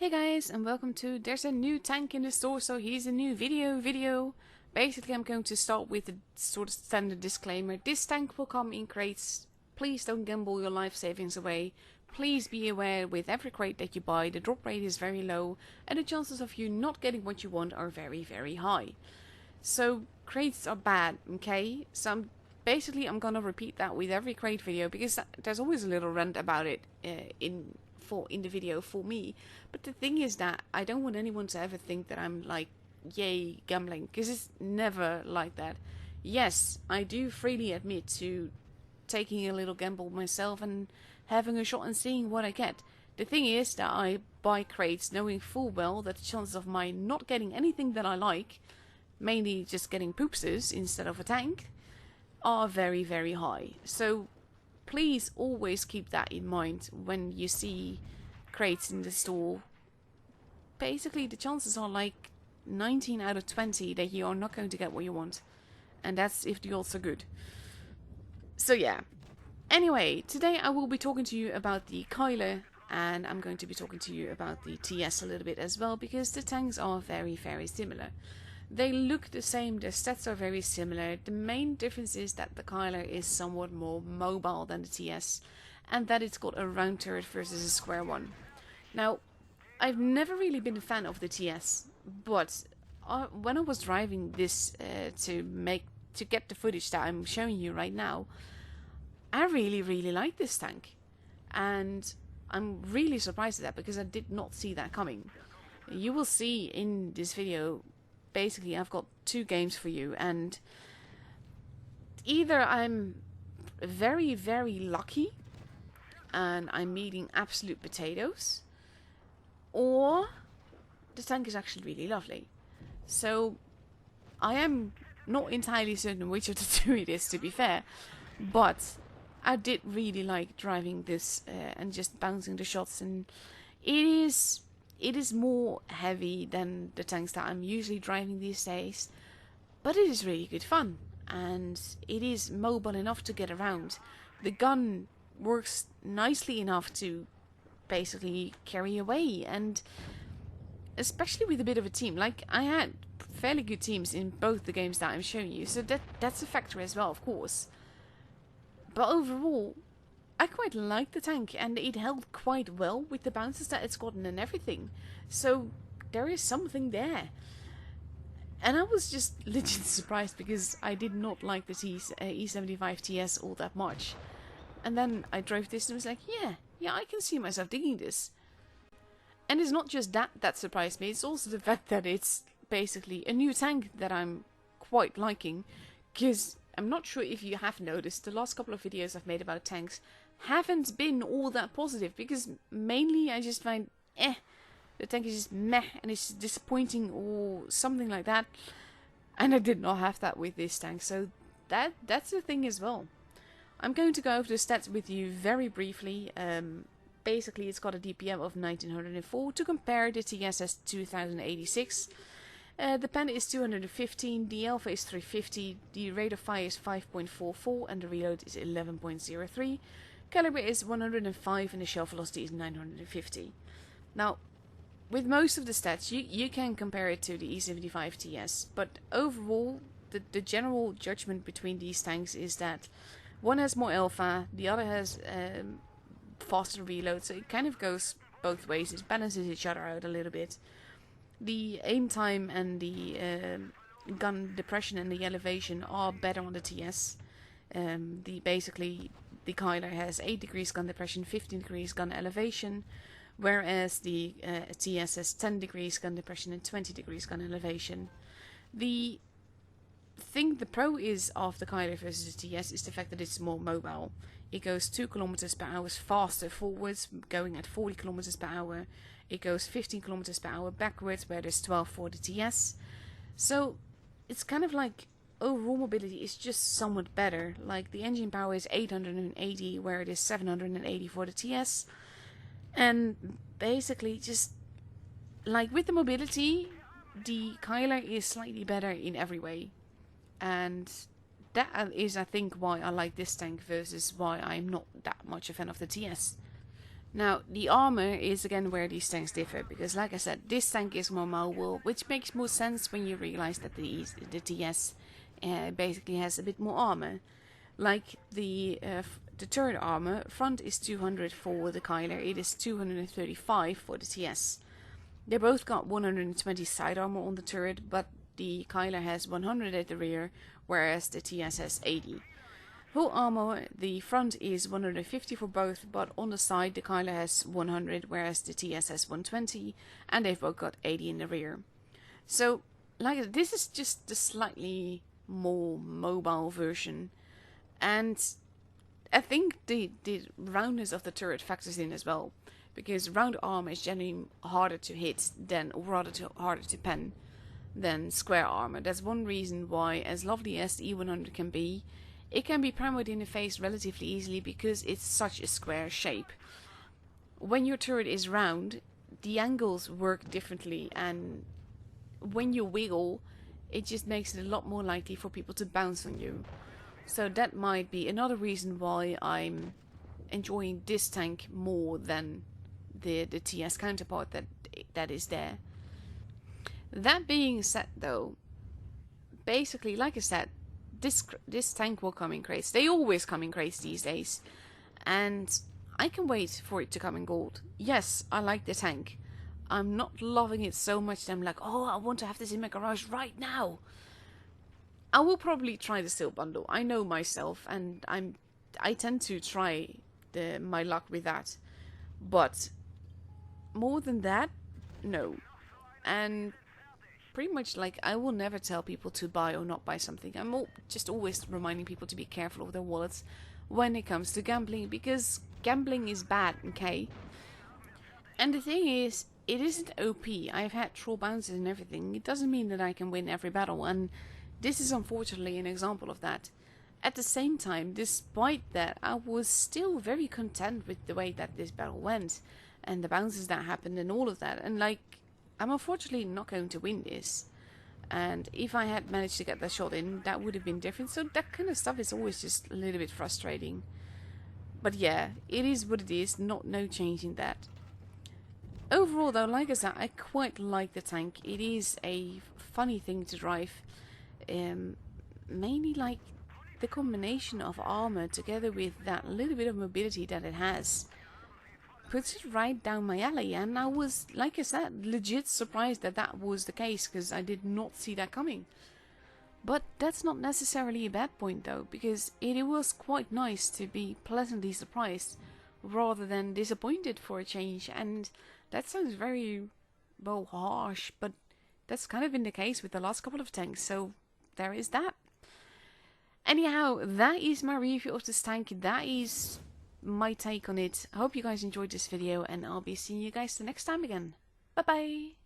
Hey guys, and welcome to There's a New Tank in the Store, so here's a new video. Basically, I'm going to start with a sort of standard disclaimer. This tank will come in crates. Please don't gamble your life savings away. Please be aware with every crate that you buy, the drop rate is very low, and the chances of you not getting what you want are very, very high. So, crates are bad, okay? So, I'm gonna repeat that with every crate video, because there's always a little rant about it in the video for me. But the thing is that I don't want anyone to ever think that I'm like, yay, gambling, because it's never like that. Yes, I do freely admit to taking a little gamble myself and having a shot and seeing what I get. The thing is that I buy crates knowing full well that the chances of my not getting anything that I like, mainly just getting poopsters instead of a tank, are very, very high. So please always keep that in mind when you see crates in the store. Basically, the chances are like 19 out of 20 that you are not going to get what you want. And that's if the odds are good. So yeah. Anyway, today I will be talking to you about the Keiler, and I'm going to be talking to you about the TS a little bit as well, because the tanks are very, very similar. They look the same, their stats are very similar. The main difference is that the Keiler is somewhat more mobile than the TS, and that it's got a round turret versus a square one. Now, I've never really been a fan of the TS, but when I was driving this to get the footage that I'm showing you right now, I really, really like this tank. And I'm really surprised at that, because I did not see that coming. You will see in this video, basically I've got two games for you, and either I'm very, very lucky and I'm eating absolute potatoes, or the tank is actually really lovely. So I am not entirely certain which of the two it is, to be fair, but I did really like driving this and just bouncing the shots, and it is more heavy than the tanks that I'm usually driving these days, but it is really good fun, and it is mobile enough to get around. The gun works nicely enough to basically carry away, and especially with a bit of a team. Like, I had fairly good teams in both the games that I'm showing you, so that's a factor as well, of course. But overall, I quite like the tank, and it held quite well with the bounces that it's gotten and everything. So there is something there. And I was just legit surprised, because I did not like the E75 TS all that much. And then I drove this and was like, yeah, I can see myself digging this. And it's not just that surprised me, it's also the fact that it's basically a new tank that I'm quite liking. Because I'm not sure if you have noticed, the last couple of videos I've made about tanks haven't been all that positive, because mainly I just find, the tank is just meh, and it's disappointing or something like that. And I did not have that with this tank, so that's the thing as well. I'm going to go over the stats with you very briefly. Basically, it's got a DPM of 1904 to compare the TS as 2086. The pen is 215, the alpha is 350, the rate of fire is 5.44, and the reload is 11.03. Caliber is 105, and the shell velocity is 950. Now, with most of the stats, you can compare it to the E75 TS, but overall, the general judgment between these tanks is that one has more alpha, the other has faster reload, so it kind of goes both ways. It balances each other out a little bit. The aim time and the gun depression and the elevation are better on the TS. Basically, the Keiler has 8 degrees gun depression, 15 degrees gun elevation, whereas the TS has 10 degrees gun depression and 20 degrees gun elevation. The pro is of the Keiler versus the TS is the fact that it's more mobile. It goes 2 kilometers per hour faster forwards, going at 40 kilometers per hour. It goes 15 kilometers per hour backwards, where there's 12 for the TS. So it's kind of like overall mobility is just somewhat better. Like, the engine power is 880, where it is 780 for the TS. And basically, just like with the mobility, the Keiler is slightly better in every way. And that is, I think, why I like this tank versus why I'm not that much a fan of the TS. Now, the armor is again where these tanks differ, because like I said, this tank is more mobile, which makes more sense when you realize that the TS basically has a bit more armor. Like the turret armor, front is 200 for the Keiler, it is 235 for the TS. They both got 120 side armor on the turret, but the Keiler has 100 at the rear, whereas the TS has 80. Full armor, the front is 150 for both, but on the side the Keiler has 100, whereas the TS has 120, and they've both got 80 in the rear. So, like, this is just the slightly more mobile version, and I think the roundness of the turret factors in as well, because round armor is generally harder to hit than, or rather harder to pen than square armor. That's one reason why, as lovely as the E100 can be, it can be primed in the face relatively easily because it's such a square shape. When your turret is round, the angles work differently, and when you wiggle, it just makes it a lot more likely for people to bounce on you. So that might be another reason why I'm enjoying this tank more than the TS counterpart that is there. That being said though, basically, like I said, this tank will come in crates. They always come in crates these days. And I can wait for it to come in gold. Yes, I like the tank. I'm not loving it so much that I'm like, oh, I want to have this in my garage right now. I will probably try the steel bundle. I know myself, and I tend to try my luck with that. But more than that, no. And pretty much, like, I will never tell people to buy or not buy something. I'm just always reminding people to be careful of their wallets when it comes to gambling, because gambling is bad, okay? And the thing is, it isn't OP. I've had troll bounces and everything. It doesn't mean that I can win every battle, and this is unfortunately an example of that. At the same time, despite that, I was still very content with the way that this battle went, and the bounces that happened and all of that, and like, I'm unfortunately not going to win this. And if I had managed to get that shot in, that would have been different. So that kind of stuff is always just a little bit frustrating. But yeah, it is what it is. No change in that. Overall though, like I said, I quite like the tank. It is a funny thing to drive. Mainly like the combination of armor together with that little bit of mobility that it has puts it right down my alley, and I was, like I said, legit surprised that that was the case, because I did not see that coming. But that's not necessarily a bad point though, because it was quite nice to be pleasantly surprised rather than disappointed for a change, and that sounds very, well, harsh, but that's kind of been the case with the last couple of tanks, so there is that. Anyhow, that is my review of this tank. That is my take on it. I hope you guys enjoyed this video, and I'll be seeing you guys the next time again. Bye bye!